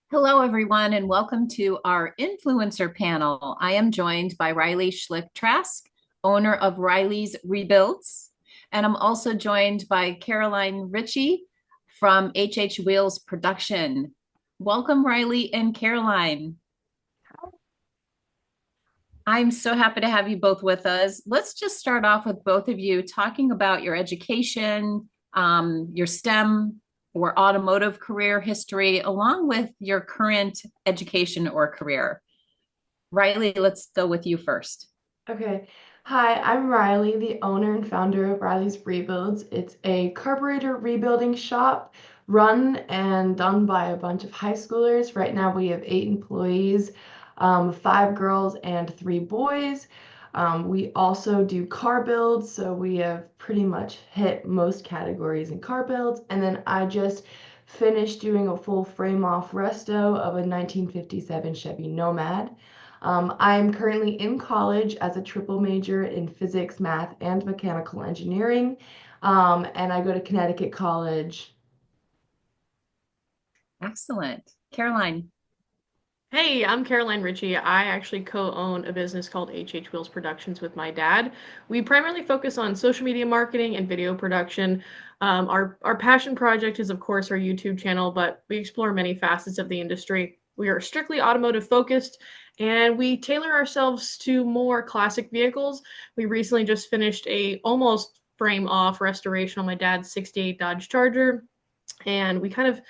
Hello, everyone, and welcome to our influencer panel. I am joined by Riley Schlick-Trask, owner of Riley's Rebuilds, and I'm also joined by Caroline Richey from HHWheels Production. Welcome, Riley and Caroline. I'm so happy to have you both with us. Let's just start off with both of you talking about your education, your STEM or automotive career history, along with your current education or career. Riley, let's go with you first. Okay. Hi, I'm Riley, the owner and founder of Riley's Rebuilds. It's a carburetor rebuilding shop run and done by a bunch of high schoolers. Right now we have 8 employees, 5 girls and 3 boys. We also do car builds, so we have pretty much hit most categories in car builds. And then I just finished doing a full frame off resto of a 1957 Chevy Nomad. I'm currently in college as a triple major in physics, math, and mechanical engineering. And I go to Connecticut College. Excellent. Caroline. Hey, I'm Caroline Richey. I actually co-own a business called HHWheels Productions with my dad. We primarily focus on social media marketing and video production. Our passion project is, of course, our YouTube channel, but we explore many facets of the industry. We are strictly automotive focused, and we tailor ourselves to more classic vehicles. We recently just finished a almost frame off restoration on my dad's 68 Dodge Charger, and we kind of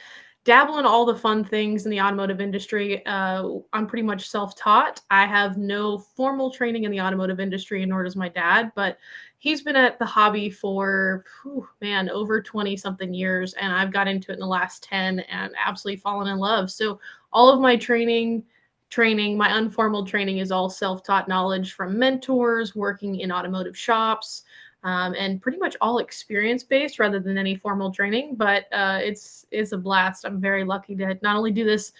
dabble in all the fun things in the automotive industry. I'm pretty much self-taught. I have no formal training in the automotive industry, nor does my dad, but he's been at the hobby for, man, over 20 something years, and I've got into it in the last 10 and absolutely fallen in love. So all of my my unformal training is all self-taught knowledge from mentors, working in automotive shops, and pretty much all experience based rather than any formal training. But it's a blast. I'm very lucky to not only do this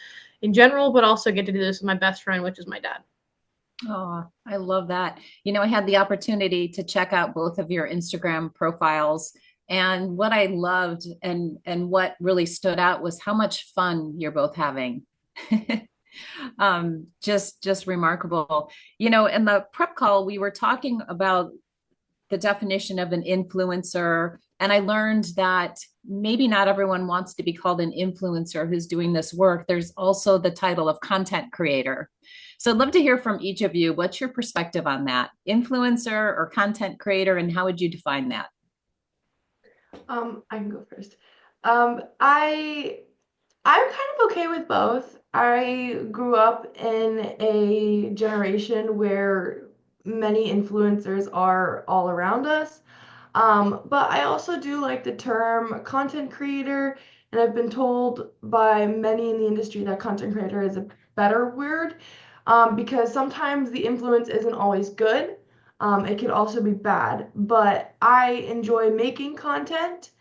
in general, but also get to do this with my best friend, which is my dad. Oh, I love that. I had the opportunity to check out both of your Instagram profiles, and what I loved and what really stood out was how much fun you're both having. Just remarkable. In the prep call, we were talking about the definition of an influencer. And I learned that maybe not everyone wants to be called an influencer who's doing this work. There's also the title of content creator. So I'd love to hear from each of you. What's your perspective on that? Influencer or content creator, and how would you define that? I can go first. I'm kind of okay with both. I grew up in a generation where many influencers are all around us. But I also do like the term content creator, and I've been told by many in the industry that content creator is a better word, because sometimes the influence isn't always good. It can also be bad, but I enjoy making content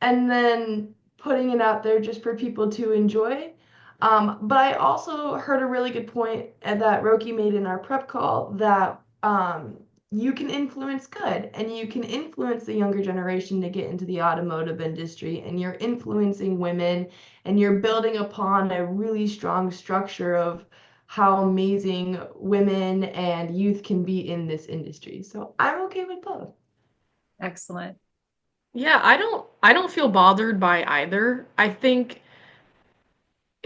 and then putting it out there just for people to enjoy. But I also heard a really good point that Roki made in our prep call that you can influence good and you can influence the younger generation to get into the automotive industry, and you're influencing women and you're building upon a really strong structure of how amazing women and youth can be in this industry. So I'm okay with both. Excellent. Yeah, I don't feel bothered by either. I think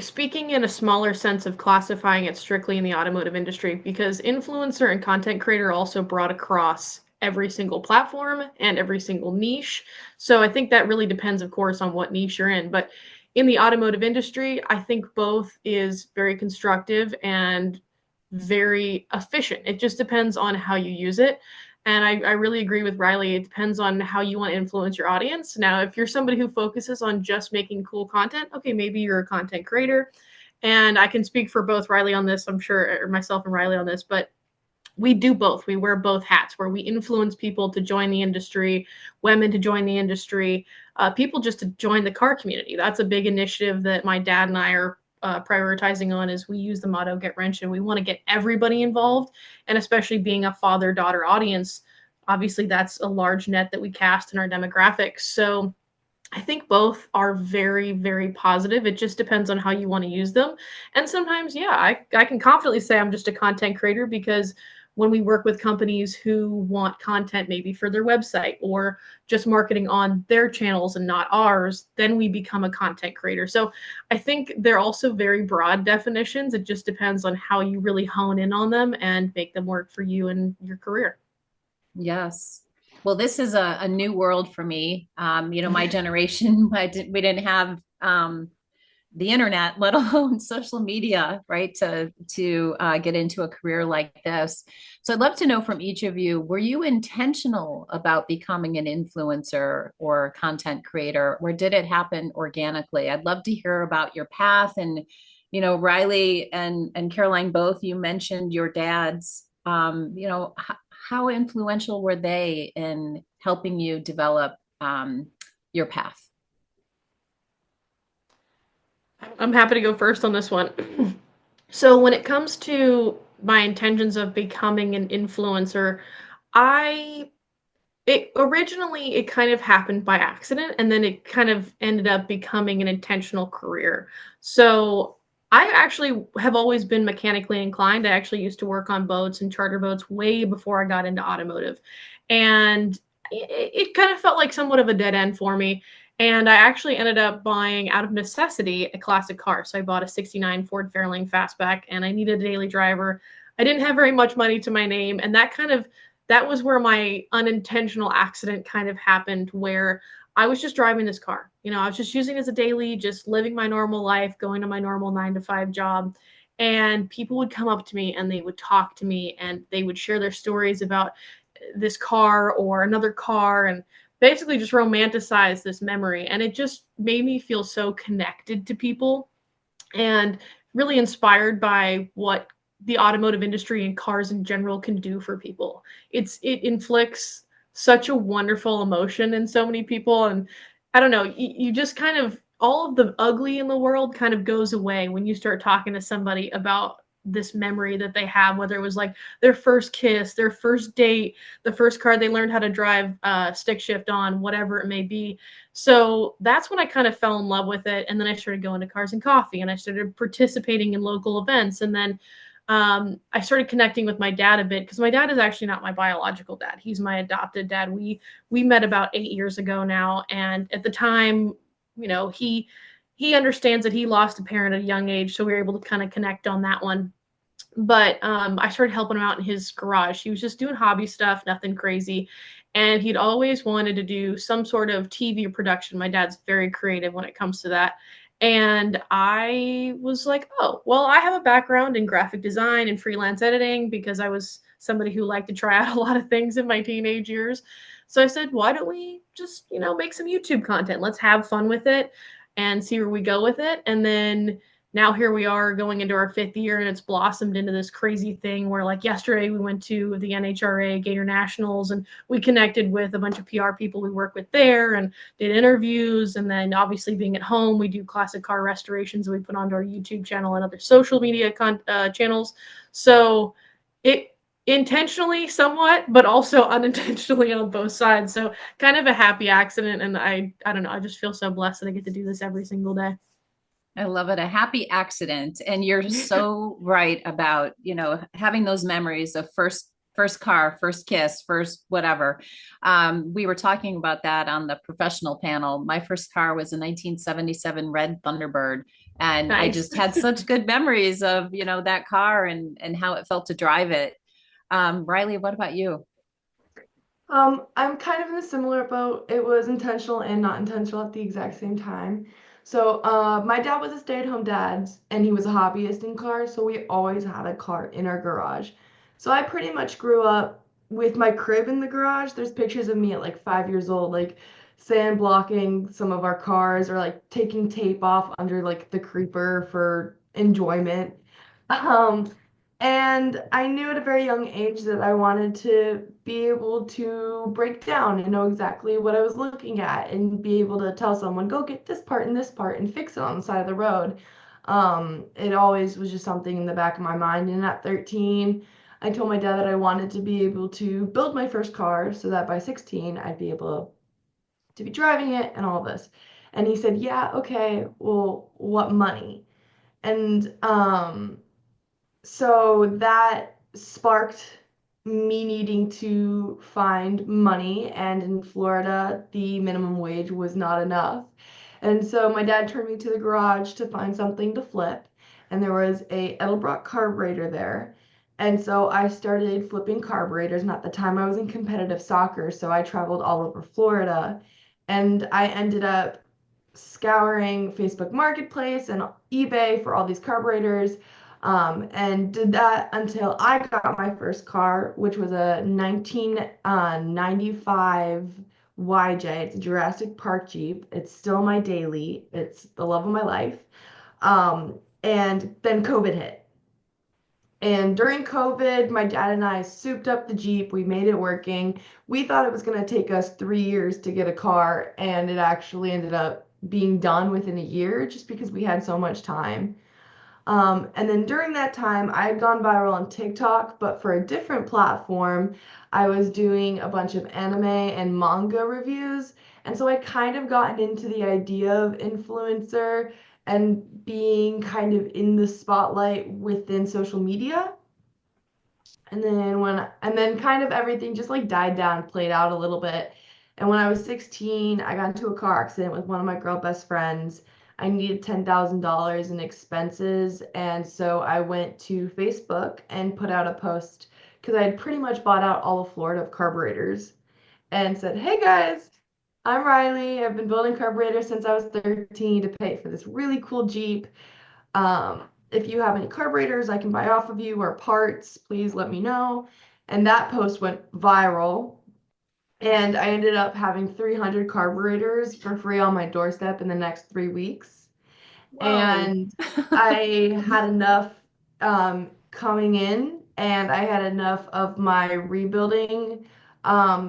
speaking in a smaller sense of classifying it strictly in the automotive industry, because influencer and content creator also brought across every single platform and every single niche. So I think that really depends, of course, on what niche you're in. But in the automotive industry, I think both is very constructive and very efficient. It just depends on how you use it. And I really agree with Riley. It depends on how you want to influence your audience. Now, if you're somebody who focuses on just making cool content, okay, maybe you're a content creator. And I can speak for both Riley on this, I'm sure, or myself and Riley on this, but we do both. We wear both hats where we influence people to join the industry, women to join the industry, people just to join the car community. That's a big initiative that my dad and I are prioritizing on. Is we use the motto "Get Wrench," and we want to get everybody involved, and especially being a father-daughter audience, obviously that's a large net that we cast in our demographics. So I think both are very, very positive. It just depends on how you want to use them. And sometimes, yeah, I can confidently say I'm just a content creator because when we work with companies who want content maybe for their website or just marketing on their channels and not ours, then we become a content creator. So I think they're also very broad definitions. It just depends on how you really hone in on them and make them work for you and your career. Yes. Well, this is a new world for me. My generation, we didn't have the internet, let alone social media, right? To get into a career like this. So I'd love to know from each of you, were you intentional about becoming an influencer or content creator, or did it happen organically? I'd love to hear about your path. And, Riley and Caroline, both, you mentioned your dads. How influential were they in helping you develop your path? I'm happy to go first on this one. So when it comes to my intentions of becoming an influencer, I it originally it kind of happened by accident and then it kind of ended up becoming an intentional career. So I actually have always been mechanically inclined. I actually used to work on boats and charter boats way before I got into automotive. And it kind of felt like somewhat of a dead end for me. And I actually ended up buying, out of necessity, a classic car. So I bought a 69 Ford Fairlane Fastback and I needed a daily driver. I didn't have very much money to my name. And that was where my unintentional accident kind of happened, where I was just driving this car. I was just using it as a daily, just living my normal life, going to my normal 9 to 5 job. And people would come up to me and they would talk to me and they would share their stories about this car or another car and basically just romanticize this memory. And it just made me feel so connected to people and really inspired by what the automotive industry and cars in general can do for people. It inflicts such a wonderful emotion in so many people, and I don't know, you just kind of all of the ugly in the world kind of goes away when you start talking to somebody about this memory that they have, whether it was like their first kiss, their first date, the first car they learned how to drive stick shift on, whatever it may be. So that's when I kind of fell in love with it. And then I started going to Cars and Coffee and I started participating in local events. And then I started connecting with my dad a bit because my dad is actually not my biological dad. He's my adopted dad. We met about 8 years ago now. And at the time, he understands that he lost a parent at a young age. So we were able to kind of connect on that one. But I started helping him out in his garage. He was just doing hobby stuff, nothing crazy. And he'd always wanted to do some sort of TV production. My dad's very creative when it comes to that. And I was like, oh, well, I have a background in graphic design and freelance editing because I was somebody who liked to try out a lot of things in my teenage years. So I said, why don't we just, make some YouTube content? Let's have fun with it and see where we go with it. And then now here we are going into our 5th year and it's blossomed into this crazy thing where, like, yesterday we went to the NHRA Gator Nationals and we connected with a bunch of PR people we work with there and did interviews. And then obviously being at home, we do classic car restorations that we put onto our YouTube channel and other social media channels. So it intentionally somewhat, but also unintentionally on both sides. So kind of a happy accident. And I don't know, I just feel so blessed that I get to do this every single day. I love it. A happy accident. And you're so right about, having those memories of first car, first kiss, first whatever. We were talking about that on the professional panel. My first car was a 1977 red Thunderbird. And I Nice. just had such good memories of, that car and how it felt to drive it. Riley, what about you? I'm kind of in a similar boat. It was intentional and not intentional at the exact same time. So, my dad was a stay-at-home dad, and he was a hobbyist in cars, so we always had a car in our garage. So I pretty much grew up with my crib in the garage. There's pictures of me at like 5 years old, like sand blocking some of our cars or like taking tape off under like the creeper for enjoyment. Um, and I knew at a very young age that I wanted to be able to break down and know exactly what I was looking at and be able to tell someone, go get this part and this part and fix it on the side of the road. It always was just something in the back of my mind. And at 13, I told my dad that I wanted to be able to build my first car so that by 16, I'd be able to be driving it and all this. And he said, yeah, okay, well, what money? And so that sparked me needing to find money, and in Florida, the minimum wage was not enough. And so my dad turned me to the garage to find something to flip, and there was a Edelbrock carburetor there. And so I started flipping carburetors, and at the time I was in competitive soccer, so I traveled all over Florida, and I ended up scouring Facebook Marketplace and eBay for all these carburetors, and did that until I got my first car, which was a 1995 YJ. It's a Jurassic Park Jeep. It's still my daily. It's the love of my life. And then COVID hit. And during COVID, my dad and I souped up the Jeep. We made it working. We thought it was going to take us 3 years to get a car, and it actually ended up being done within a year just because we had so much time. And then during that time, I had gone viral on TikTok, but for a different platform. I was doing a bunch of anime and manga reviews. And so I kind of gotten into the idea of influencer and being kind of in the spotlight within social media. And then kind of everything just like died down, played out a little bit. And when I was 16, I got into a car accident with one of my girl best friends. I needed $10,000 in expenses, and so I went to Facebook and put out a post because I had pretty much bought out all of Florida of carburetors and said, "Hey guys, I'm Riley. I've been building carburetors since I was 13 to pay for this really cool Jeep. If you have any carburetors I can buy off of you or parts, please let me know." And that post went viral. And I ended up having 300 carburetors for free on my doorstep in the next 3 weeks. Whoa. And I had enough coming in, and I had enough of my rebuilding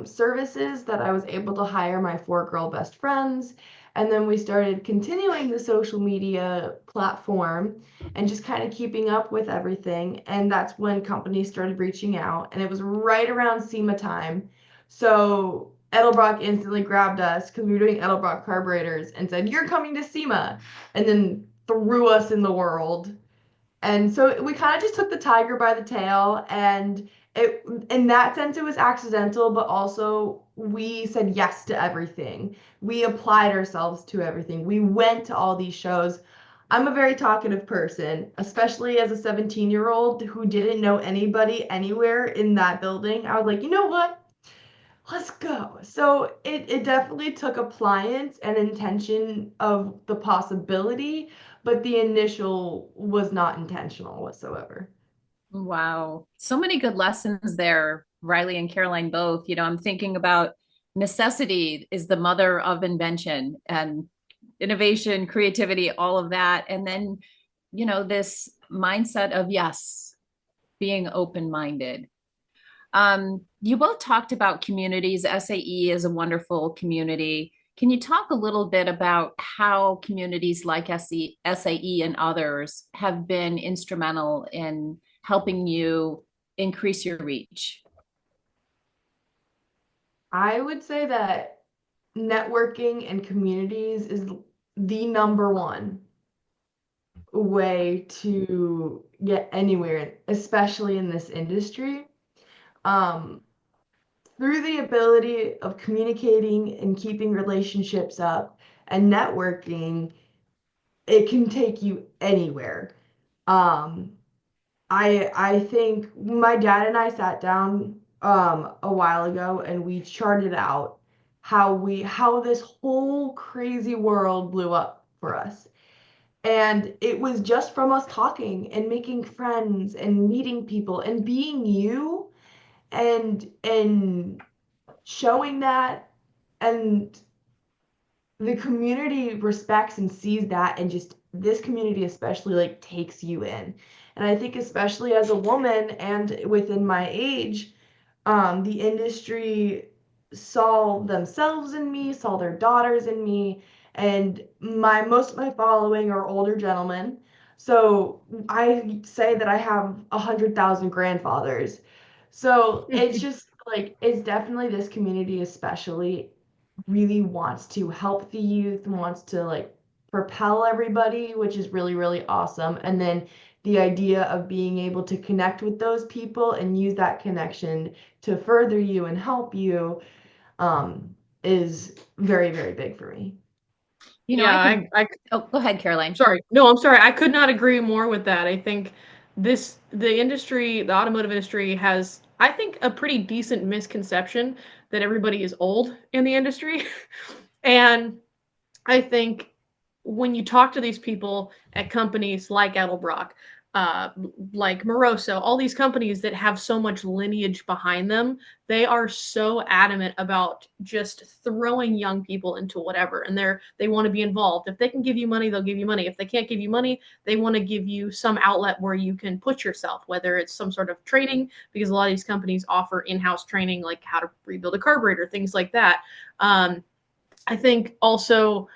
services that I was able to hire my four girl best friends. And then we started continuing the social media platform and just kind of keeping up with everything. And that's when companies started reaching out. And it was right around SEMA time. So Edelbrock instantly grabbed us because we were doing Edelbrock carburetors and said, "You're coming to SEMA," and then threw us in the world. And so we kind of just took the tiger by the tail, and it in that sense it was accidental, but also we said yes to everything. We applied ourselves to everything. We went to all these shows. I'm a very talkative person, especially as a 17-year-old who didn't know anybody anywhere in that building. I was like, you know what? Let's go. So it definitely took appliance and intention of the possibility, but the initial was not intentional whatsoever. Wow. So many good lessons there, Riley and Caroline both. I'm thinking about necessity is the mother of invention and innovation, creativity, all of that. And then, this mindset of yes, being open-minded. You both talked about communities. SAE is a wonderful community. Can you talk a little bit about how communities like SAE and others have been instrumental in helping you increase your reach? I would say that networking and communities is the number one way to get anywhere, especially in this industry. Um, Through the ability of communicating and keeping relationships up and networking, it can take you anywhere. Um, I think my dad and I sat down a while ago, and we charted out how this whole crazy world blew up for us. And it was just from us talking and making friends and meeting people and being you, and showing that, and the community respects and sees that, and just this community especially like takes you in. And I think especially as a woman and within my age, the industry saw themselves in me, saw their daughters in me, and my most of my following are older gentlemen. So I say that I have 100,000 grandfathers. So it's just like it's definitely this community especially. really wants to help the youth, wants to like propel everybody, which is really, really awesome. And then the idea of being able to connect with those people and use that connection to further you and help you um, is very, very big for me. Yeah, I can, oh, go ahead, Caroline. sorry. No, I'm sorry. I could not agree more with that. I think the industry, the automotive industry has, I think, a pretty decent misconception that everybody is old in the industry. And I think when you talk to these people at companies like Edelbrock, uh, like Moroso, all these companies that have so much lineage behind them, they are so adamant about just throwing young people into whatever, and they want to be involved. If they can give you money, they'll give you money. If they can't give you money, they want to give you some outlet where you can put yourself, whether it's some sort of training, because a lot of these companies offer in-house training, like how to rebuild a carburetor, things like that. I think also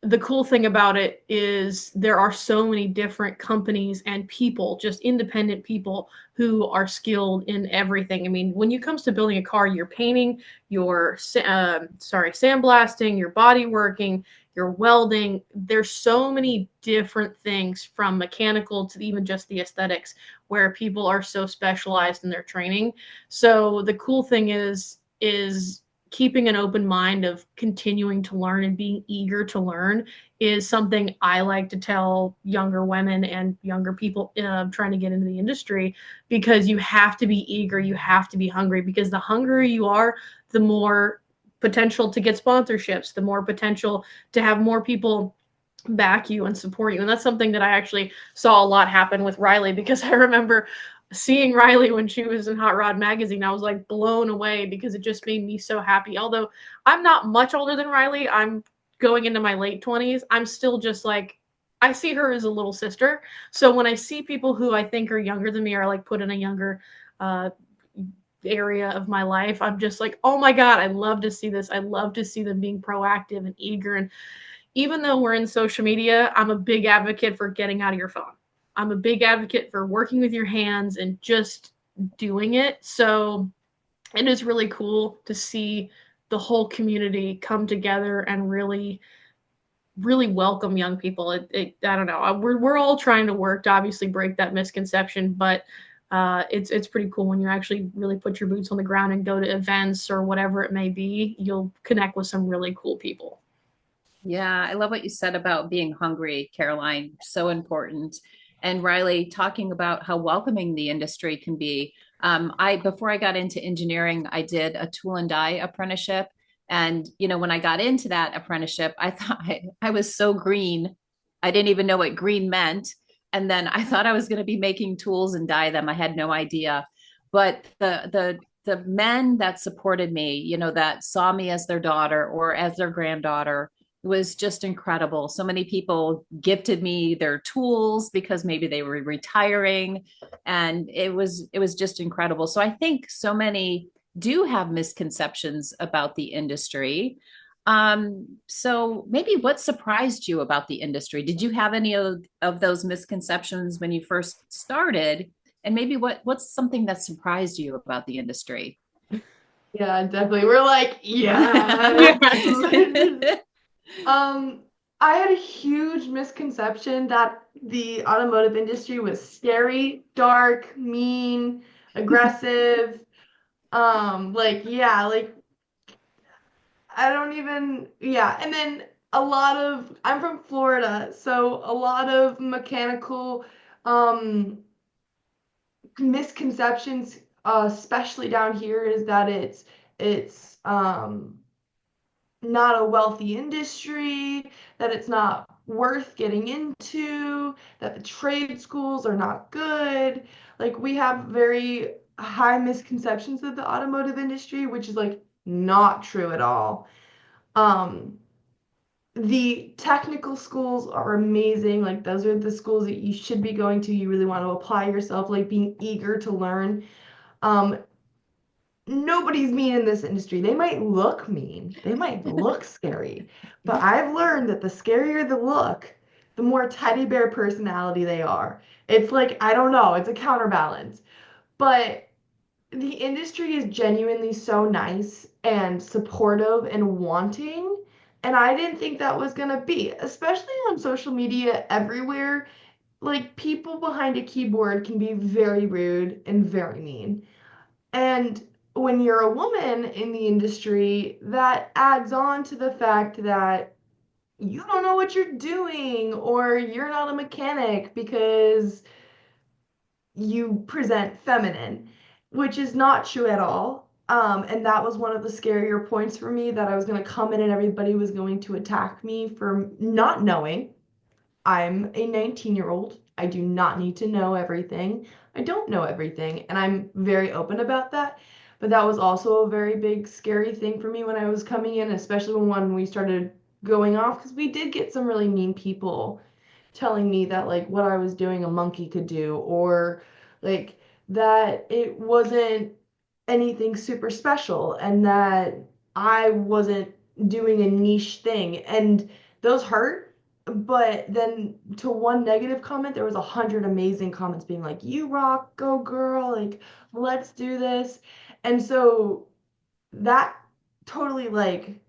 the cool thing about it is there are so many different companies and people, just independent people who are skilled in everything. I mean, when it comes to building a car, you're painting, you're sandblasting, you're body working, you're welding. There's so many different things from mechanical to even just the aesthetics where people are so specialized in their training. So the cool thing is keeping an open mind of continuing to learn and being eager to learn is something I like to tell younger women and younger people trying to get into the industry, because you have to be eager, you have to be hungry, because the hungrier you are, the more potential to get sponsorships, the more potential to have more people back you and support you. And that's something that I actually saw a lot happen with Riley, because I remember seeing Riley when she was in Hot Rod Magazine. I was like blown away because it just made me so happy. Although I'm not much older than Riley, I'm going into my late 20s. I'm still just like, I see her as a little sister. So when I see people who I think are younger than me, or like put in a younger uh, area of my life, I'm just like, oh my God, I love to see this. I love to see them being proactive and eager. And even though we're in social media, I'm a big advocate for getting out of your phone. I'm a big advocate for working with your hands and just doing it. So it is really cool to see the whole community come together and really, really welcome young people. I don't know. We're all trying to work to obviously break that misconception, but it's pretty cool when you actually really put your boots on the ground and go to events or whatever it may be. You'll connect with some really cool people. Yeah, I love what you said about being hungry, Caroline. So important. And Riley, talking about how welcoming the industry can be. I before I got into engineering, I did a tool and die apprenticeship. And when I got into that apprenticeship, I thought I was so green. I didn't even know what green meant. And then I thought I was going to be making tools and die them. I had no idea. But the men that supported me, that saw me as their daughter or as their granddaughter, was just incredible. So many people gifted me their tools because maybe they were retiring, and it was just incredible. So I think so many do have misconceptions about the industry. So maybe what surprised you about the industry? Did you have any of those misconceptions when you first started? And maybe what's something that surprised you about the industry? Yeah, definitely. We're like, yes. Yes. Um, I had a huge misconception that the automotive industry was scary, dark, mean, aggressive. Like, yeah, like I don't even, yeah. And then I'm from Florida, so a lot of mechanical um misconceptions, especially down here, is that it's not a wealthy industry, that it's not worth getting into, that the trade schools are not good. Like we have very high misconceptions of the automotive industry, which is like not true at all. Um, the technical schools are amazing. Like those are the schools that you should be going to. You really want to apply yourself, like being eager to learn. Um, Nobody's mean in this industry. They might look mean, they might look scary, but I've learned that the scarier the look, the more teddy bear personality they are. It's like, I don't know, it's a counterbalance. But the industry is genuinely so nice. and supportive and wanting. And I didn't think that was going to be, especially on social media everywhere. Like, people behind a keyboard can be very rude and very mean. And when you're a woman in the industry, that adds on to the fact that you don't know what you're doing, or you're not a mechanic because you present feminine, which is not true at all. And that was one of the scarier points for me, that I was going to come in and everybody was going to attack me for not knowing. I'm a 19-year-old. I do not need to know everything. I don't know everything, and I'm very open about that. But that was also a very big, scary thing for me when I was coming in, especially when we started going off, because we did get some really mean people telling me that, like, what I was doing a monkey could do, or like that it wasn't anything super special, and that I wasn't doing a niche thing. And those hurt. But then to one negative comment, there was 100 amazing comments being like, "You rock, go girl, like, let's do this." And so that totally, like,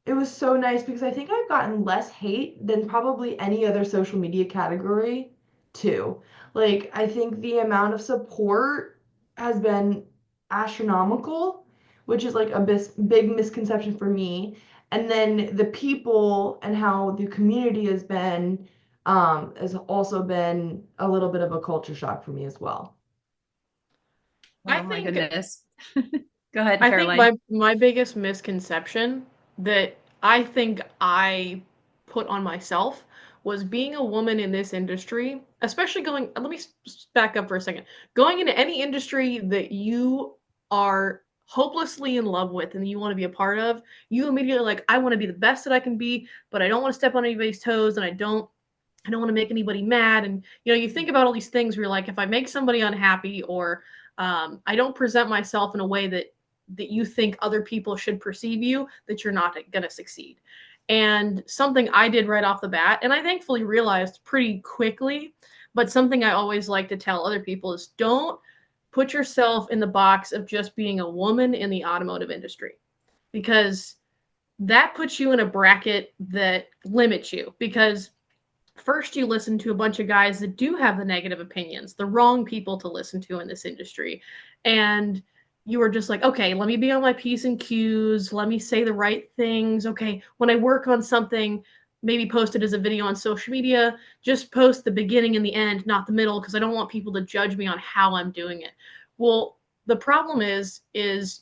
it was so nice, because I think I've gotten less hate than probably any other social media category too. Like, I think the amount of support has been astronomical, which is like a big misconception for me. And then the people and how the community has also been a little bit of a culture shock for me as well. I Oh my think goodness. Go ahead, I think Caroline. my biggest misconception that I think I put on myself was being a woman in this industry, especially going, let me back up for a second. Going into any industry that you are hopelessly in love with and you want to be a part of, you immediately like, I want to be the best that I can be, but I don't want to step on anybody's toes, and I don't want to make anybody mad. And you think about all these things where you're like, if I make somebody unhappy, or I don't present myself in a way that you think other people should perceive you, that you're not going to succeed. And something I did right off the bat, and I thankfully realized pretty quickly, but something I always like to tell other people is, don't put yourself in the box of just being a woman in the automotive industry, because that puts you in a bracket that limits you. Because first, you listen to a bunch of guys that do have the negative opinions, the wrong people to listen to in this industry. And you are just like, okay, let me be on my P's and Q's. Let me say the right things. Okay, when I work on something, maybe post it as a video on social media, just post the beginning and the end, not the middle, because I don't want people to judge me on how I'm doing it. Well, the problem is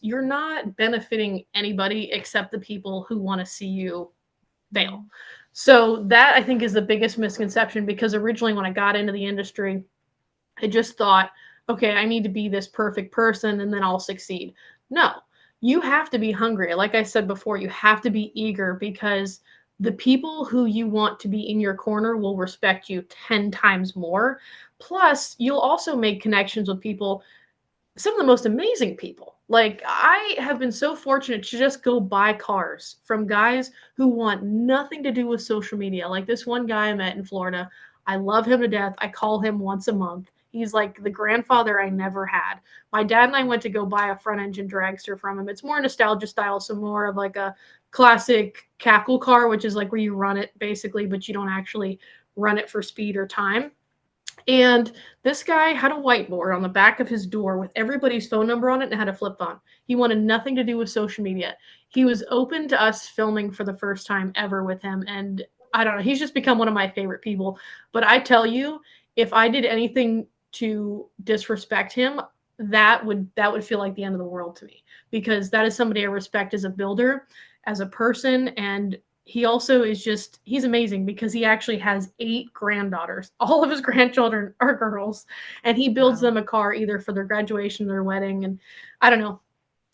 you're not benefiting anybody except the people who want to see you fail. So that, I think, is the biggest misconception, because originally when I got into the industry, I just thought, okay, I need to be this perfect person and then I'll succeed. No, you have to be hungry. Like I said before, you have to be eager, because the people who you want to be in your corner will respect you 10 times more. Plus, you'll also make connections with people, some of the most amazing people. Like, I have been so fortunate to just go buy cars from guys who want nothing to do with social media. Like this one guy I met in Florida. I love him to death. I call him once a month. He's like the grandfather I never had. My dad and I went to go buy a front engine dragster from him. It's more nostalgia style, so more of like a classic cackle car, which is like where you run it basically, but you don't actually run it for speed or time. And this guy had a whiteboard on the back of his door with everybody's phone number on it and had a flip phone. He wanted nothing to do with social media. He was open to us filming for the first time ever with him. And I don't know, he's just become one of my favorite people. But I tell you, if I did anything to disrespect him, that would feel like the end of the world to me, because that is somebody I respect as a builder, as a person. And he also is just, he's amazing, because he actually has 8 granddaughters. All of his grandchildren are girls, and he builds Wow. them a car either for their graduation, their wedding. And I don't know,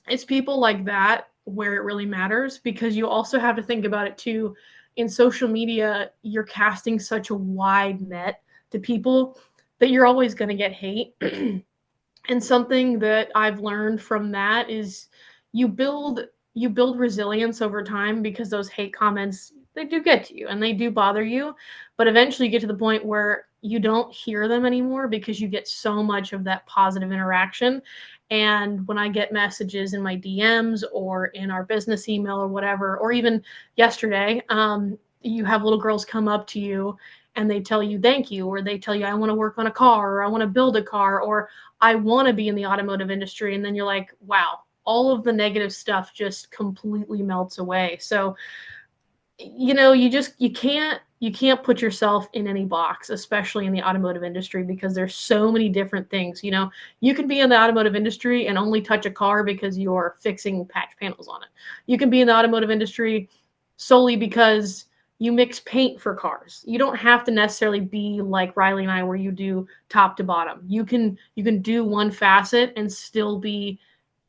it's people like that where it really matters, because you also have to think about it too. In social media, you're casting such a wide net to people that you're always going to get hate. And something that I've learned from that is, you build you build resilience over time, because those hate comments, they do get to you and they do bother you, but eventually you get to the point where you don't hear them anymore because you get so much of that positive interaction. And when I get messages in my DMs or in our business email or whatever, or even yesterday, you have little girls come up to you and they tell you thank you, or they tell you, I want to work on a car, or I want to build a car, or I want to be in the automotive industry. And then you're like, wow, all of the negative stuff just completely melts away. So, you can't put yourself in any box, especially in the automotive industry, because there's so many different things. You can be in the automotive industry and only touch a car because you're fixing patch panels on it. You can be in the automotive industry solely because you mix paint for cars. You don't have to necessarily be like Riley and I, where you do top to bottom. You can do one facet and still be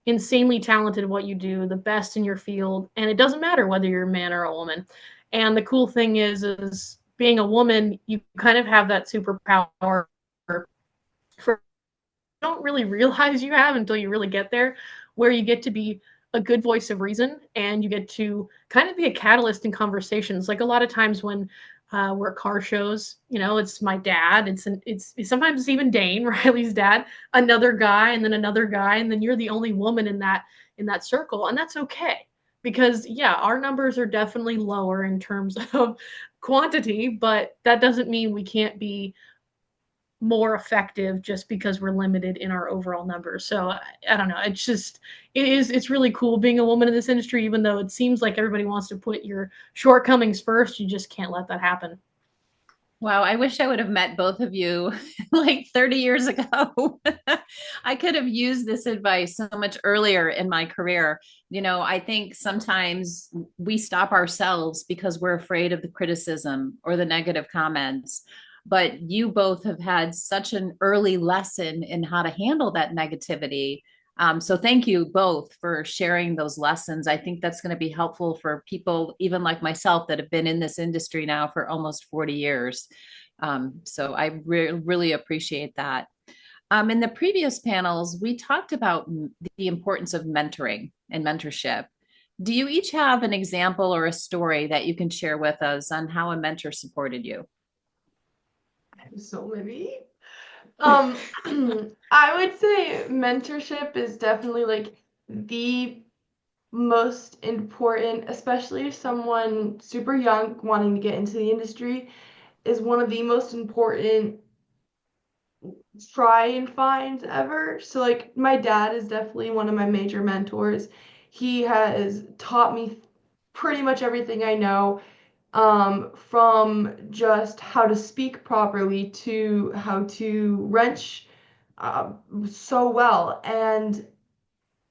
insanely talented at what you do, the best in your field, and it doesn't matter whether you're a man or a woman. And the cool thing is being a woman, you kind of have that superpower for don't really realize you have until you really get there, where you get to be a good voice of reason and you get to kind of be a catalyst in conversations. Like a lot of times when we're at car shows, it's my dad, it's sometimes it's even Dane, Riley's dad, another guy, and then another guy, and then you're the only woman in that circle, and that's okay. Because yeah, our numbers are definitely lower in terms of quantity, but that doesn't mean we can't be more effective just because we're limited in our overall numbers. So I don't know. It's really cool being a woman in this industry, even though it seems like everybody wants to put your shortcomings first. You just can't let that happen. Wow, I wish I would have met both of you like 30 years ago. I could have used this advice so much earlier in my career. I think sometimes we stop ourselves because we're afraid of the criticism or the negative comments. But you both have had such an early lesson in how to handle that negativity. So thank you both for sharing those lessons. I think that's going to be helpful for people, even like myself, that have been in this industry now for almost 40 years. So I really appreciate that. In the previous panels, we talked about the importance of mentoring and mentorship. Do you each have an example or a story that you can share with us on how a mentor supported you? I have so many. Um, I would say mentorship is definitely like the most important, especially if someone super young wanting to get into the industry, is one of the most important try and find ever. So like my dad is definitely one of my major mentors. He has taught me pretty much everything I know, from just how to speak properly to how to wrench uh, so well. And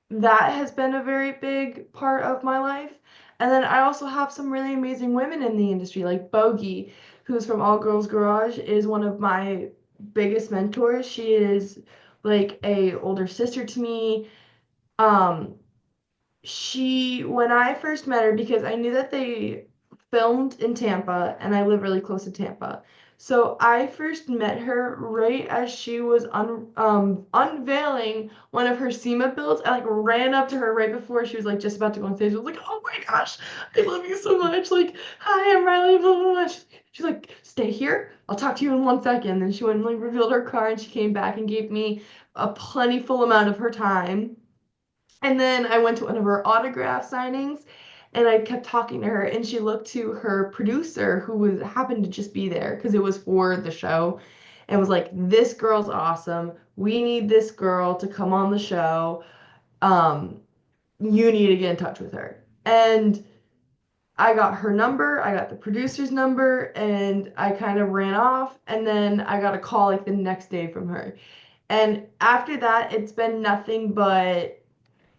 that has been a very big part of my life. And then I also have some really amazing women in the industry, like Bogey, who's from All Girls Garage, is one of my biggest mentors. She is like a older sister to me. Um, when I first met her, because I knew that they filmed in Tampa and I live really close to Tampa. So I first met her right as she was unveiling one of her SEMA builds. I like ran up to her right before she was like just about to go on stage. I was like, oh my gosh, I love you so much. Like, hi, I'm Riley, blah, blah, blah. She's like, stay here. I'll talk to you in 1 second. Then she went and like revealed her car and she came back and gave me a plentiful amount of her time. And then I went to one of her autograph signings and I kept talking to her and she looked to her producer who was happened to just be there because it was for the show and was like, this girl's awesome. We need this girl to come on the show. Um, you need to get in touch with her. And I got her number, I got the producer's number, and I kind of ran off. And then I got a call like the next day from her. And after that, it's been nothing but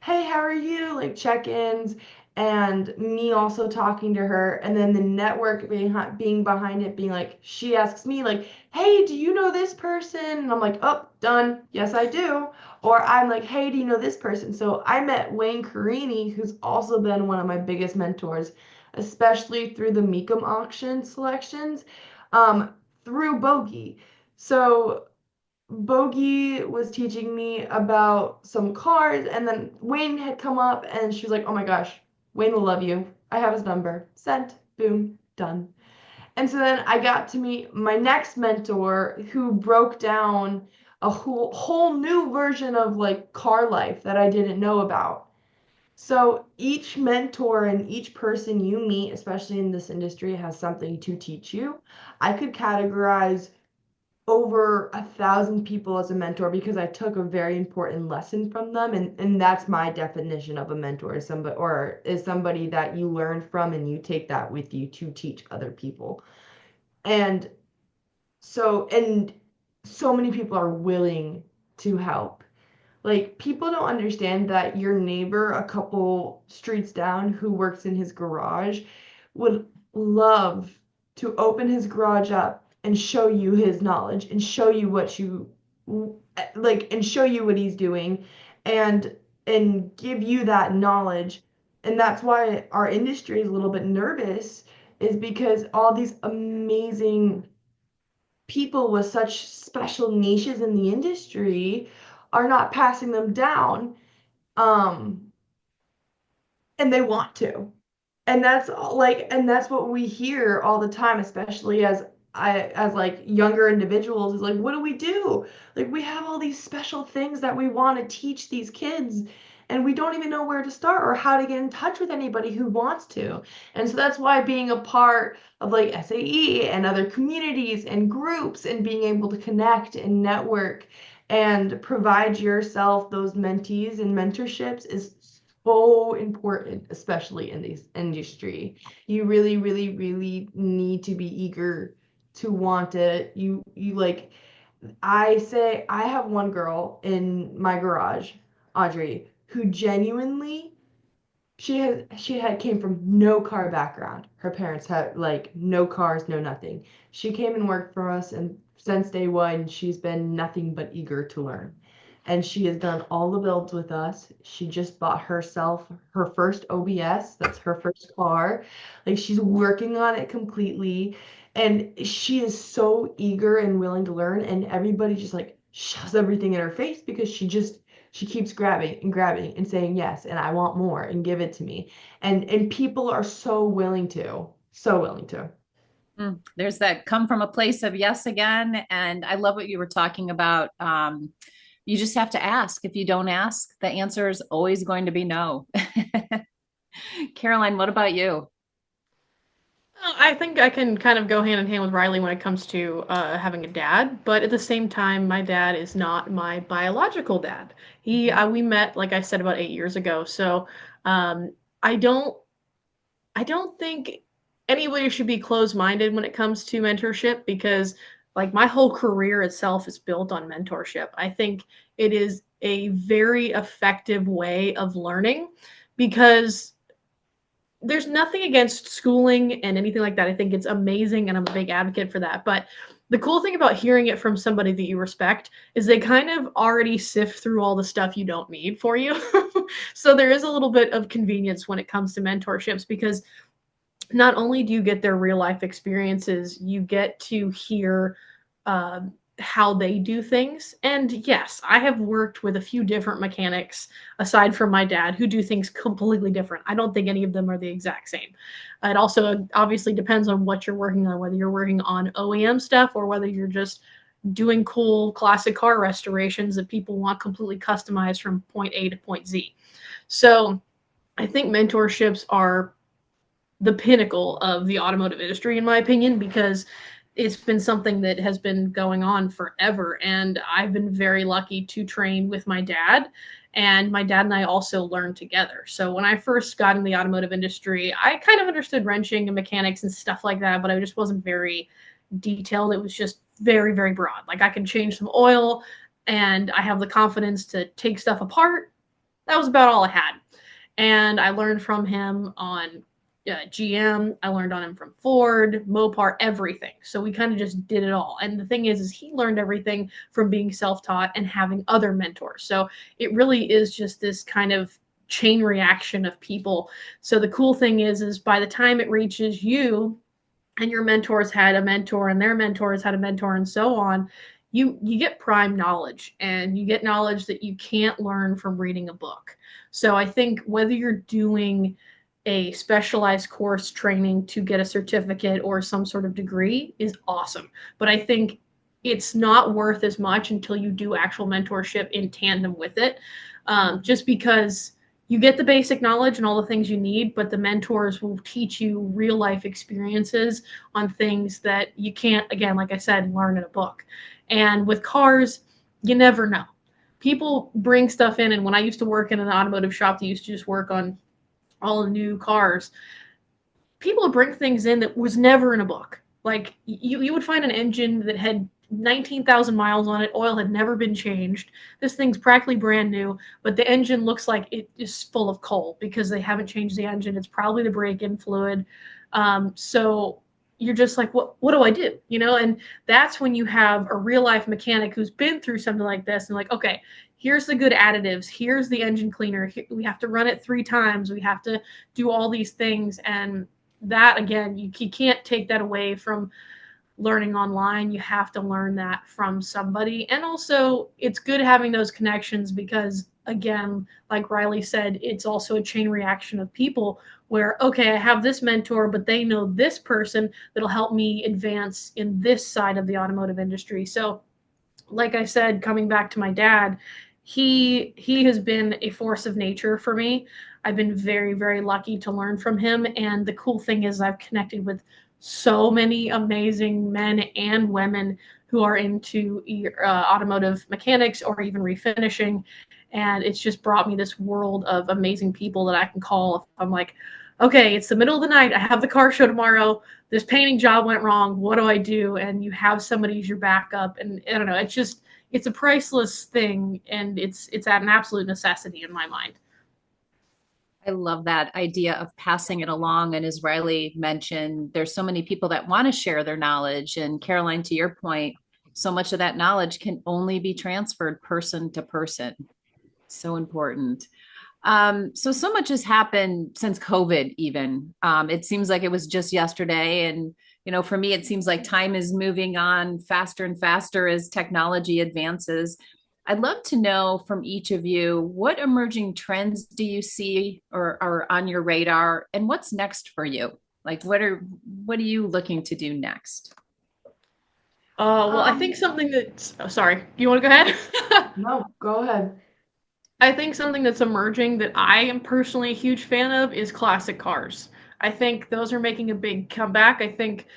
hey, how are you? Like check-ins and me also talking to her and then the network being behind it being like she asks me like, "Hey, do you know this person?" And I'm like, "Oh, done. Yes, I do." Or I'm like, "Hey, do you know this person?" So I met Wayne Carini, who's also been one of my biggest mentors, especially through the Meekum auction selections, um, through Bogey. So Bogey was teaching me about some cars, and then Wayne had come up, and she was like, "Oh my gosh, Wayne will love you. I have his number. Sent. Boom. Done." And so then I got to meet my next mentor who broke down a whole new version of like car life that I didn't know about. So each mentor and each person you meet, especially in this industry, has something to teach you. I could categorize over 1,000 people as a mentor because I took a very important lesson from them, and that's my definition of a mentor, is somebody, or is somebody that you learn from and you take that with you to teach other people. And and so many people are willing to help. Like, people don't understand that your neighbor a couple streets down who works in his garage would love to open his garage up and show you his knowledge and show you what you like, and show you what he's doing, and give you that knowledge. And that's why our industry is a little bit nervous, is because all these amazing people with such special niches in the industry are not passing them down. Um, and they want to. And that's like, and that's what we hear all the time, especially as like younger individuals, is like, what do we do? Like, we have all these special things that we want to teach these kids, and we don't even know where to start or how to get in touch with anybody who wants to. And so that's why being a part of like SAE and other communities and groups and being able to connect and network and provide yourself those mentees and mentorships is so important, especially in this industry. You really, really, really need to be eager to want it. You like, I say I have one girl in my garage, Audrey, who genuinely, she had came from no car background. Her parents had like no cars, no nothing. She came and worked for us, and since day one, she's been nothing but eager to learn. And she has done all the builds with us. She just bought herself her first OBS. That's her first car. Like, she's working on it completely. And she is so eager and willing to learn. And everybody just like shoves everything in her face because she keeps grabbing and saying yes, and I want more, and give it to me. And people are so willing to. There's that come from a place of yes again. And I love what you were talking about. You just have to ask. If you don't ask, the answer is always going to be no. Caroline, what about you? I think I can kind of go hand in hand with Riley when it comes to having a dad, but at the same time, my dad is not my biological dad. We met, like I said, about 8 years ago. So um, I don't I don't think anybody should be closed-minded when it comes to mentorship, because like my whole career itself is built on mentorship. I think it is a very effective way of learning, because there's nothing against schooling and anything like that. I think it's amazing and I'm a big advocate for that. But the cool thing about hearing it from somebody that you respect is they kind of already sift through all the stuff you don't need for you. So there is a little bit of convenience when it comes to mentorships, because not only do you get their real life experiences, you get to hear how they do things. And yes, I have worked with a few different mechanics aside from my dad who do things completely different. I don't think any of them are the exact same. It also obviously depends on what you're working on, whether you're working on OEM stuff or whether you're just doing cool classic car restorations that people want completely customized from point A to point Z. So I think mentorships are the pinnacle of the automotive industry, in my opinion, because it's been something that has been going on forever. And I've been very lucky to train with my dad. And my dad and I also learned together. So when I first got in the automotive industry, I kind of understood wrenching and mechanics and stuff like that, but I just wasn't very detailed. It was just very, very broad. Like, I can change some oil and I have the confidence to take stuff apart. That was about all I had. And I learned from him on GM. I learned on him from Ford, Mopar, everything. So we kind of just did it all. And the thing is he learned everything from being self-taught and having other mentors. So it really is just this kind of chain reaction of people. So the cool thing is by the time it reaches you, and your mentors had a mentor and their mentors had a mentor and so on, you get prime knowledge, and you get knowledge that you can't learn from reading a book. So I think whether you're doing a specialized course training to get a certificate or some sort of degree is awesome. But I think it's not worth as much until you do actual mentorship in tandem with it. Just because you get the basic knowledge and all the things you need, but the mentors will teach you real life experiences on things that you can't, again, like I said, learn in a book. And with cars, you never know. People bring stuff in, and when I used to work in an automotive shop that used to just work on all the new cars, people would bring things in that was never in a book. Like you would find an engine that had 19,000 miles on it, oil had never been changed. This thing's practically brand new, but the engine looks like it is full of coal because they haven't changed the engine. It's probably the brake-in fluid. So you're just like, what do I do? You know, and that's when you have a real life mechanic who's been through something like this and like, okay, here's the good additives, here's the engine cleaner. We have to run it 3 times. We have to do all these things, and that again, you can't take that away from learning online. You have to learn that from somebody. And also, it's good having those connections because, again, like Riley said, it's also a chain reaction of people where, okay, I have this mentor, but they know this person that'll help me advance in this side of the automotive industry. So, like I said, coming back to my dad, he has been a force of nature for me. I've been very, very lucky to learn from him. And the cool thing is I've connected with so many amazing men and women who are into automotive mechanics or even refinishing. And it's just brought me this world of amazing people that I can call if I'm like, okay, it's the middle of the night. I have the car show tomorrow. This painting job went wrong. What do I do? And you have somebody as your backup. And I don't know, it's just, it's a priceless thing. And it's an absolute necessity in my mind. I love that idea of passing it along. And as Riley mentioned, there's so many people that want to share their knowledge. And Caroline, to your point, so much of that knowledge can only be transferred person to person. So important. So much has happened since COVID, even. It seems like it was just yesterday. And, for me, it seems like time is moving on faster and faster as technology advances. I'd love to know from each of you, what emerging trends do you see or are on your radar, and what's next for you? Like, what are you looking to do next? Well, I think something that's, oh, sorry, you want to go ahead? No, go ahead. I think something that's emerging that I am personally a huge fan of is classic cars. I think those are making a big comeback. I think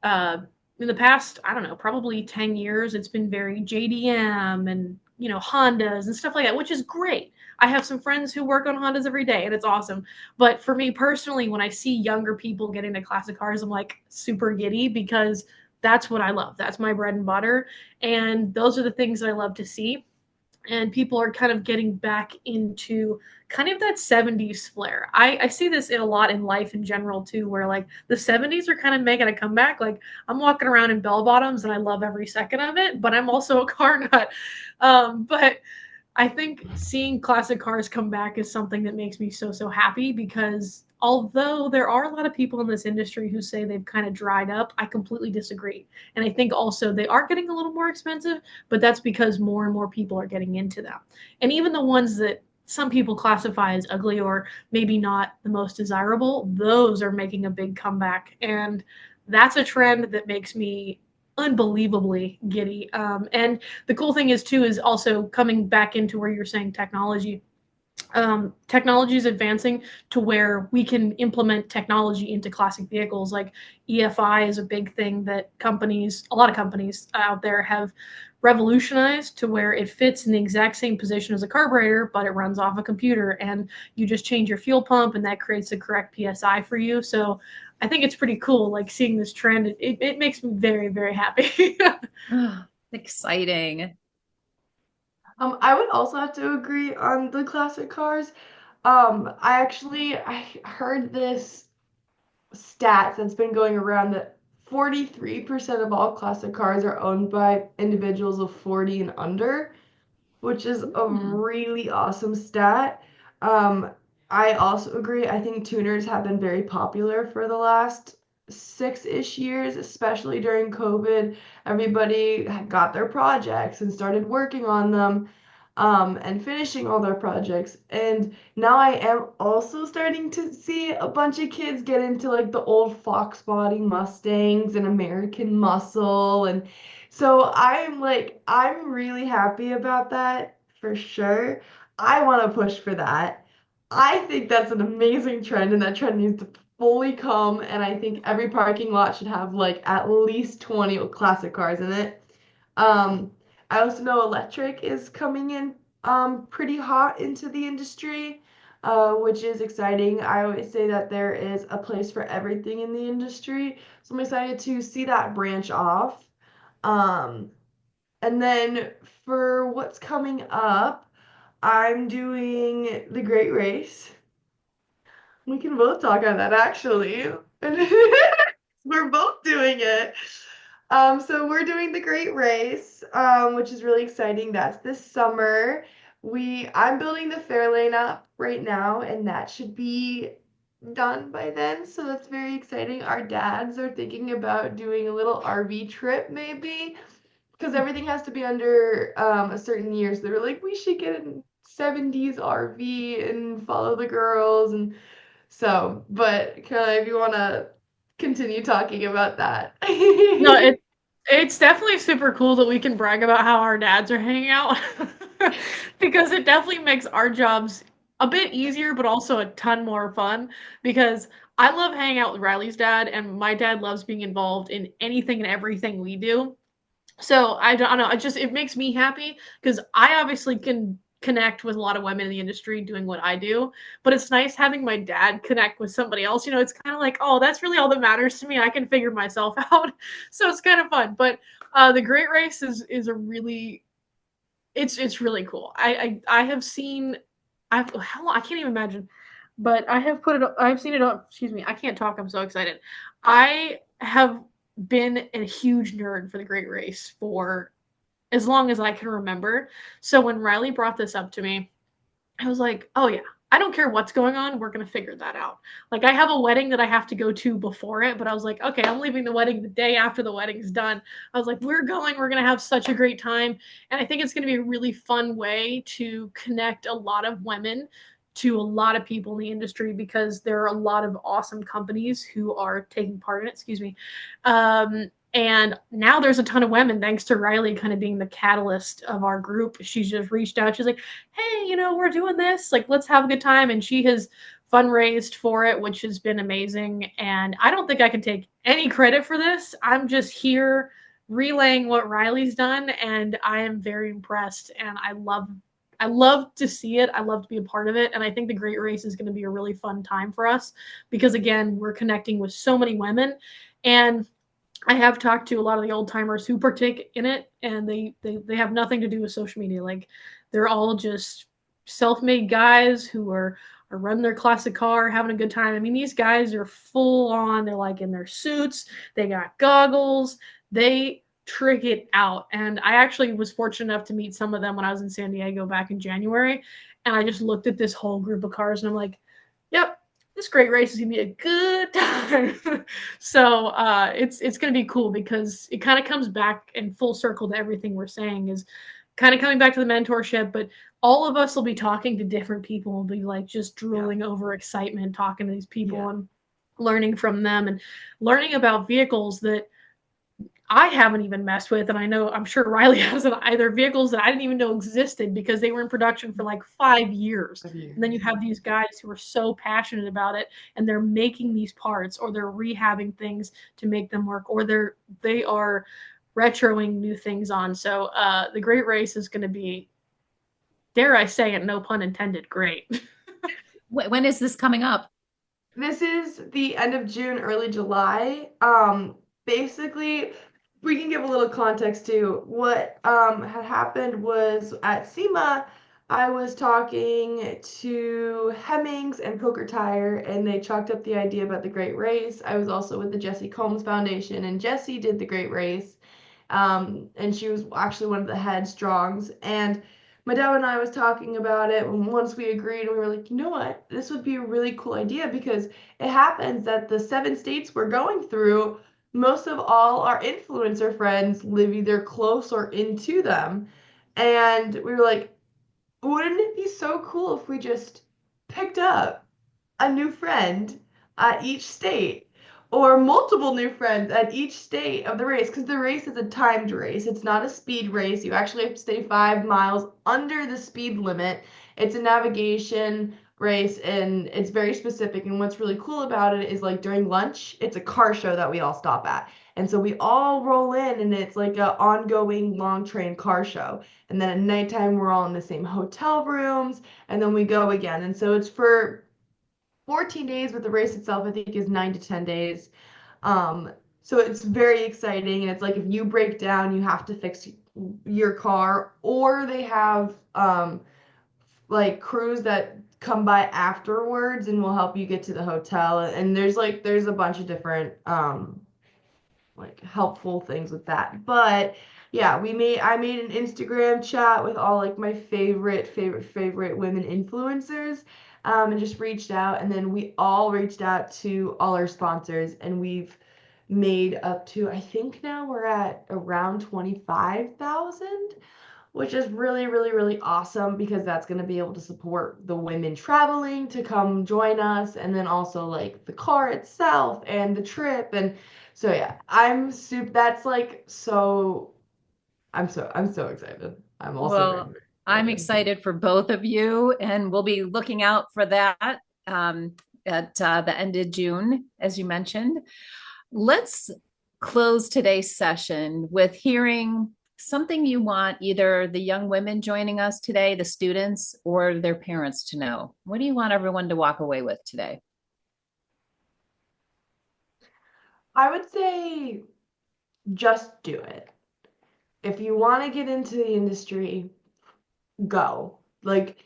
uh, in the past, I don't know, probably 10 years, it's been very JDM and, Hondas and stuff like that, which is great. I have some friends who work on Hondas every day and it's awesome. But for me personally, when I see younger people getting into classic cars, I'm like super giddy because that's what I love. That's my bread and butter. And those are the things that I love to see, and people are kind of getting back into kind of that 70s flair. I see this in a lot in life in general too, where like the 70s are kind of making a comeback. Like I'm walking around in bell bottoms and I love every second of it, but I'm also a car nut. But I think seeing classic cars come back is something that makes me so, so happy because although there are a lot of people in this industry who say they've kind of dried up, I completely disagree. And I think also they are getting a little more expensive, but that's because more and more people are getting into them. And even the ones that some people classify as ugly or maybe not the most desirable, those are making a big comeback. And that's a trend that makes me unbelievably giddy. And the cool thing is too is also coming back into where you're saying technology. Technology is advancing to where we can implement technology into classic vehicles. Like EFI is a big thing that a lot of companies out there have revolutionized to where it fits in the exact same position as a carburetor, but it runs off a computer and you just change your fuel pump and that creates the correct PSI for you. So I think it's pretty cool, like seeing this trend. It makes me very, very happy. Exciting. I would also have to agree on the classic cars. I heard this stat that's been going around that 43% of all classic cars are owned by individuals of 40 and under, which is a Hmm. really awesome stat. Um, I also agree. I think tuners have been very popular for the last 6-ish years, especially during COVID. Everybody had got their projects and started working on them. and finishing all their projects. And now I am also starting to see a bunch of kids get into like the old Fox body Mustangs and American Muscle. And so I'm really happy about that for sure. I want to push for that. I think that's an amazing trend, and that trend needs to fully come. And I think every parking lot should have like at least 20 classic cars in it. Um, I also know electric is coming in pretty hot into the industry, which is exciting. I always say that there is a place for everything in the industry, so I'm excited to see that branch off. Um, and then for what's coming up, I'm doing the Great Race. We can both talk on that actually. We're both doing it. So we're doing the Great Race, which is really exciting. That's this summer. I'm building the Fairlane up right now, and that should be done by then. So that's very exciting. Our dads are thinking about doing a little RV trip maybe, because everything has to be under a certain year. So they were like, we should get a 70s RV and follow the girls. And so, but Caroline, if you want to continue talking about that. No, it's definitely super cool that we can brag about how our dads are hanging out because it definitely makes our jobs a bit easier, but also a ton more fun because I love hanging out with Riley's dad, and my dad loves being involved in anything and everything we do. So I don't know. It makes me happy because I obviously can connect with a lot of women in the industry doing what I do, but it's nice having my dad connect with somebody else. It's kind of like, oh, that's really all that matters to me. I can figure myself out, so it's kind of fun. But the Great Race is a really it's really cool. I have seen how long, I can't even imagine, but I've seen it on. Excuse me, I can't talk. I'm so excited. I have been a huge nerd for the Great Race for as long as I can remember. So when Riley brought this up to me, I was like, oh yeah, I don't care what's going on. We're going to figure that out. Like, I have a wedding that I have to go to before it, but I was like, okay, I'm leaving the wedding the day after the wedding's done. I was like, we're going to have such a great time. And I think it's going to be a really fun way to connect a lot of women to a lot of people in the industry because there are a lot of awesome companies who are taking part in it. Excuse me. And now there's a ton of women, thanks to Riley kind of being the catalyst of our group. She's just reached out. She's like, hey, we're doing this. Like, let's have a good time. And she has fundraised for it, which has been amazing. And I don't think I can take any credit for this. I'm just here relaying what Riley's done, and I am very impressed. And I love to see it. I love to be a part of it. And I think the Great Race is going to be a really fun time for us because, again, we're connecting with so many women. And I have talked to a lot of the old timers who partake in it, and they have nothing to do with social media. Like, they're all just self-made guys who are running their classic car, having a good time. I mean, these guys are full on. They're like in their suits. They got goggles. They trick it out. And I actually was fortunate enough to meet some of them when I was in San Diego back in January. And I just looked at this whole group of cars, and I'm like, yep, this Great Race is gonna be a good time. So it's gonna be cool because it kind of comes back in full circle to everything we're saying is kind of coming back to the mentorship, but all of us will be talking to different people and be like just drooling over excitement, talking to these people and learning from them and learning about vehicles that I haven't even messed with, and I'm sure Riley hasn't either, vehicles that I didn't even know existed because they were in production for like 5 years. And then you have these guys who are so passionate about it, and they're making these parts, or they're rehabbing things to make them work, or they are retroing new things on. So the Great Race is going to be, dare I say it, no pun intended, great. When is this coming up? This is the end of June, early July. Basically, we can give a little context to what had happened was at SEMA, I was talking to Hemmings and Coker Tire, and they chalked up the idea about the Great Race. I was also with the Jesse Combs Foundation, and Jesse did the Great Race, and she was actually one of the headstrongs. And my dad and I was talking about it, and once we agreed, and we were like, you know what, this would be a really cool idea because it happens that the 7 states we're going through, most of all our influencer friends live either close or into them. And we were like, wouldn't it be so cool if we just picked up a new friend at each state or multiple new friends at each state of the race? Because the race is a timed race. It's not a speed race. You actually have to stay 5 miles under the speed limit. It's a navigation race and it's very specific. And what's really cool about it is like during lunch, it's a car show that we all stop at. And so we all roll in and it's like a ongoing long train car show. And then at nighttime, we're all in the same hotel rooms and then we go again. And so it's for 14 days, but the race itself, I think, is 9 to 10 days. Um, so it's very exciting. And it's like if you break down, you have to fix your car, or they have like crews that come by afterwards and will help you get to the hotel. And there's a bunch of different like helpful things with that. But yeah, I made an Instagram chat with all like my favorite women influencers, and just reached out, and then we all reached out to all our sponsors, and we've made up to, I think now we're at around 25,000, which is really, really, really awesome because that's going to be able to support the women traveling to come join us, and then also like the car itself and the trip. And so yeah, I'm super, that's like so, I'm so excited. I'm also very, Well, very I'm excited. excited for both of you, and we'll be looking out for that at the end of June, as you mentioned. Let's close today's session with hearing something you want either the young women joining us today, the students, or their parents to know. What do you want everyone to walk away with today? I would say just do it. If you want to get into the industry, go. Like,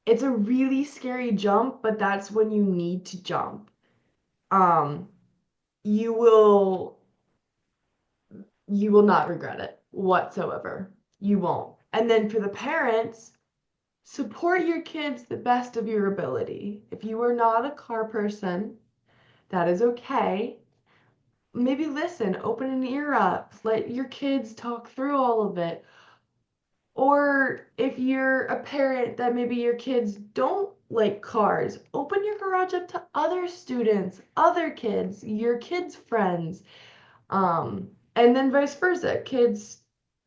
it's a really scary jump, but that's when you need to jump. Um, you will you will not regret it whatsoever. You won't. And then for the parents, support your kids the best of your ability. If you are not a car person, that is okay. Maybe listen, open an ear up, let your kids talk through all of it. Or if you're a parent that maybe your kids don't like cars, open your garage up to other students, other kids, your kids' friends. And then vice versa. Kids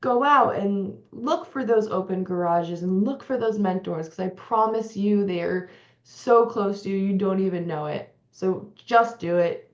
go out and look for those open garages and look for those mentors because I promise you they're so close to you, you don't even know it. So just do it.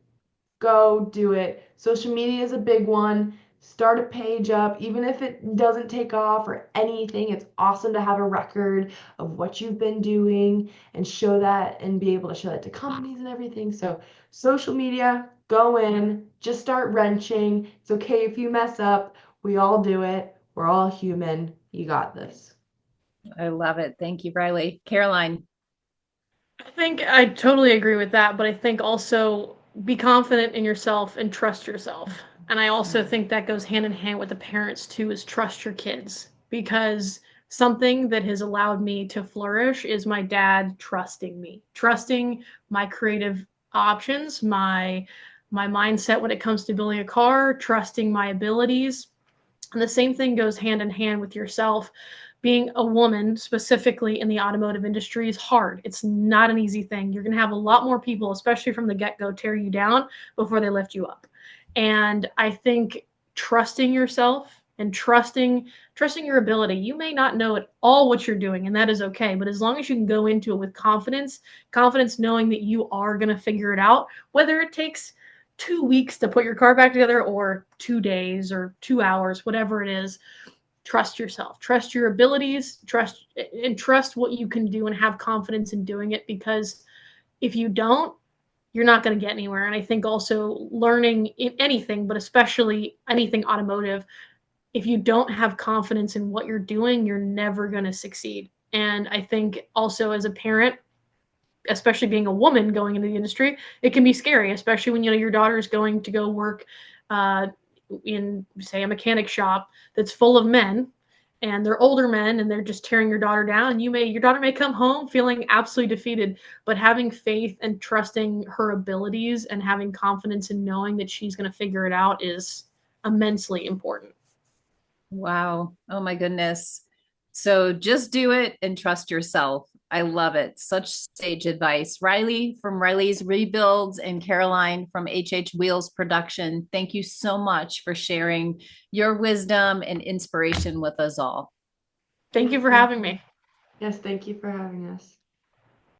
Go do it. Social media is a big one. Start a page up, even if it doesn't take off or anything. It's awesome to have a record of what you've been doing and show that and be able to show that to companies and everything. So, social media, go in, just start wrenching. It's okay if you mess up. We all do it. We're all human. You got this. I love it. Thank you, Riley. Caroline. I think I totally agree with that, but I think also be confident in yourself and trust yourself. And I also think that goes hand in hand with the parents too, is trust your kids. Because something that has allowed me to flourish is my dad trusting me, trusting my creative options, my mindset when it comes to building a car, trusting my abilities. And the same thing goes hand in hand with yourself. Being a woman, specifically in the automotive industry, is hard. It's not an easy thing. You're going to have a lot more people, especially from the get go, tear you down before they lift you up. And I think trusting yourself and trusting your ability. You may not know at all what you're doing, and that is okay. But as long as you can go into it with confidence, confidence knowing that you are going to figure it out, whether it takes 2 weeks to put your car back together or 2 days or 2 hours, whatever it is, trust yourself, trust your abilities, trust what you can do and have confidence in doing it, because if you don't, you're not going to get anywhere. And I think also learning in anything, but especially anything automotive, if you don't have confidence in what you're doing, you're never going to succeed. And I think also as a parent, especially being a woman going into the industry, it can be scary, especially when your daughter is going to go work uh, in, say, a mechanic shop that's full of men, and they're older men, and they're just tearing your daughter down. And your daughter may come home feeling absolutely defeated, but having faith and trusting her abilities and having confidence in knowing that she's going to figure it out is immensely important. Wow. Oh my goodness. So just do it and trust yourself. I love it. Such sage advice. Riley from Riley's Rebuilds and Caroline from HHWheels Production, thank you so much for sharing your wisdom and inspiration with us all. Thank you for having me. Yes, thank you for having us.